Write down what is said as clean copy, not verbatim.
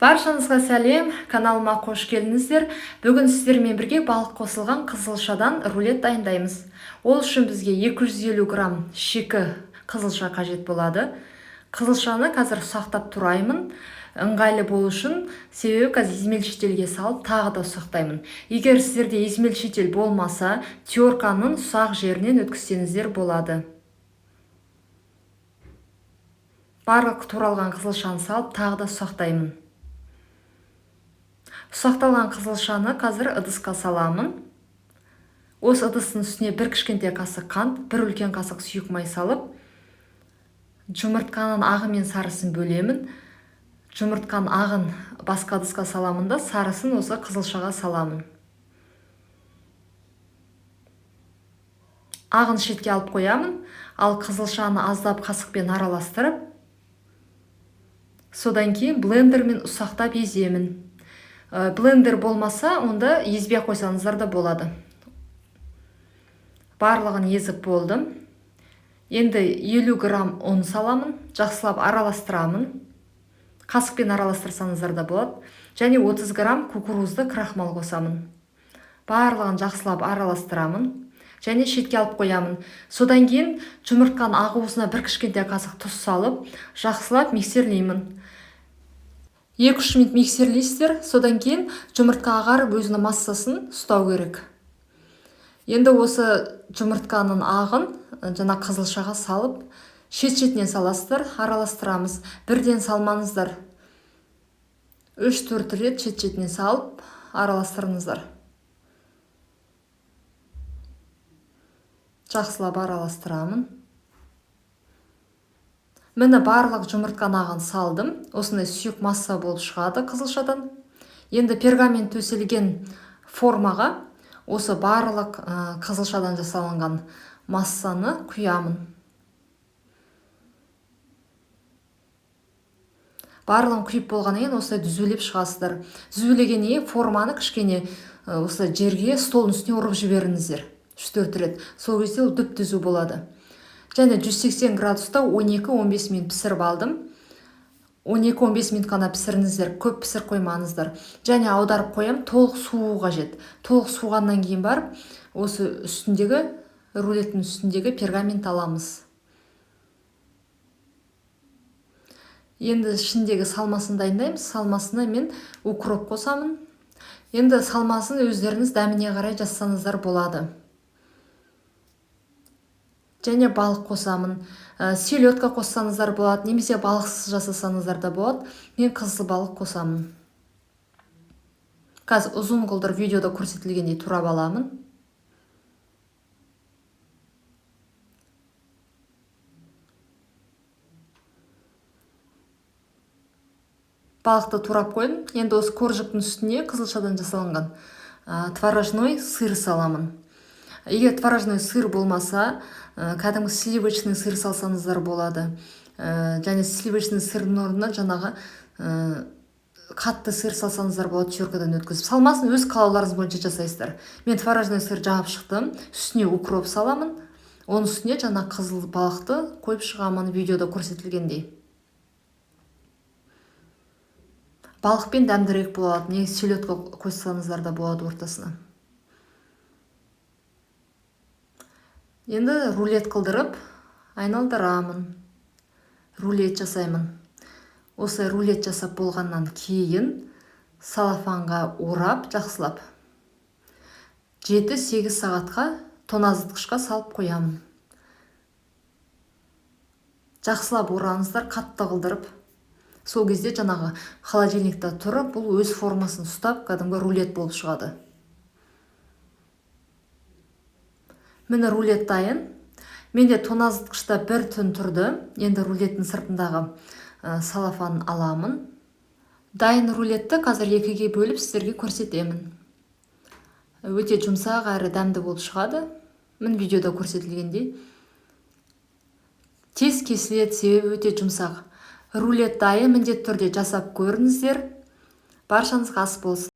Баршаңызға сәлем, каналыма қош келдіңіздер. Бүгін сіздермен бірге балық қосылған қызылшадан рулет дайындаймыз. Ол үшін бізге 250 грамм шикі қызылша қажет болады. Қызылшаны қазір ұсақтап тұраймын. Ыңғайлы болу үшін, себебі қазір измельчительге салып, тағы да ұсақтаймын. Егер сіздерде измельчитель болмаса, терканың ұсақ жерінен өткізсеңіздер болады. Барлық туралған қызылшаны салып, тағы да ұсақтаймын. Ұсақталған қызылшаны қазір ыдысқа саламын. Осы ыдыстың үстіне бір кішкентай қасық қант, бір үлкен қасық сұйық май салып, жұмыртқаның ағы мен сарысын бөлемін. Жұмыртқаның ағын басқа ыдысқа саламын да, сарысын осы қызылшаға саламын. Ағын шетке алып қоямын, ал қызылшаны аздап қасықпен араластырып, содан кейін блендермен ұсақтап еземін. Блендер болмаса, онда езбей қойсаңыздар да болады. Барлығын езіп болдым. Енді 50 грамм ұн саламын, жақсылап араластырамын. Қасықпен араластырсаңыздар да болады. Және 30 грамм кукурузды крахмал қосамын. Барлығын жақсылап араластырамын. Және шетке алып қоямын. Содан кейін жұмыртқаның ағуысына бір кішкентай қасық тұз салып, жақсылап миксерлеймін. 2-3 минут миксерлейсіздер, содан кейін жұмыртқа ағарып өзінің массасын ұстау керек. Енді осы жұмыртқаның ағын жаңа қызылшаға салып, шет-шетінен саласыздар, араластырамыз. Бірден салмаңыздар. 3-4 рет шет-шетінен салып, араластырыңыздар. Жақсылап араластырамын. Мені барлық жұмыртқан ағын салдым. Осындай сұйық масса болып шығады қызылшадан. Енді пергамент төселген формаға осы барлық қызылшадан жасалынған массаны құямын. Барлығын құйып болғаннан кейін осылай дүзулеп шығасыздар. Дүзулегеннен кейін форманы кішкене осы жерге столдың үстіне ұрып жіберіңіздер. 3-4 рет. Сол кезде ол дүп-түзу болады. Және 180 градуста 12-15 минут пісіріп алдым. 12-15 минут қана пісіріңіздер, көп пісір қоймаңыздар. Және аударып қоям, толық суы қажет. Толық суғаннан кейін барып, осы үстіндегі, рулеттің үстіндегі пергамент аламыз. Енді ішіндегі салмасын дайындаймыз. Салмасына мен укроп қосамын. Енді салмасын өздеріңіз дәміне қарай жазсаңыздар болады. Және балық қосамын. Селедка қоссаңыздар болады, немесе балықсыз жасасаңыздар да болады. Мен қызыл балық қосамын. Қазір ұзын қылдыр видеода көрсетілгендей турап аламын. Балықты турап қойдым. Енді осы коржықтың үстіне қызылшадан жасалынған творожной сыр саламын. Егер творожной сыр болмаса, кәдімгі сливочный сыр салсаңыздар болады. Және сливочный сырдың орнына жаңағы қатты сыр салсаңыздар болады, теркадан өткізіп. Салмасын өз қалауларыңыз бойынша жасайсыздар. Мен творожный сыр жағып шықтым. Үстіне укроп саламын. Оның үстіне жаңа қызыл балықты қойып шығамын, видеода көрсетілгендей. Балықпен дәмдірек болады. Не селедка қойсаңыздар да болады ортасына. Енді рулет қылдырып, айналдырамын. Рулет жасаймын. Осы рулет жасап болғаннан кейін салафанға орап, жақсылап 7-8 сағатқа тоңазытқышқа салып қоямын. Жақсылап ораңыздар, қатты қылдырып. Сол кезде жаңағы холодильникта тұрып, бұл өз формасын ұстап, кәдімгі рулет болып шығады. Мені рулет дайын. Менде тоңазытқышта бір түн тұрды. Енді рулеттің сыртындағы салафан аламын. Дайын рулетті қазір 2-ге бөліп сіздерге көрсетемін. Өте жұмсақ әрі дәмді болып шығады. Мен видеода көрсетілгендей. Тез кесіледі, себебі өте жұмсақ. Рулет дайын, міндетті түрде жасап көріңіздер. Баршаңызға ас болсын.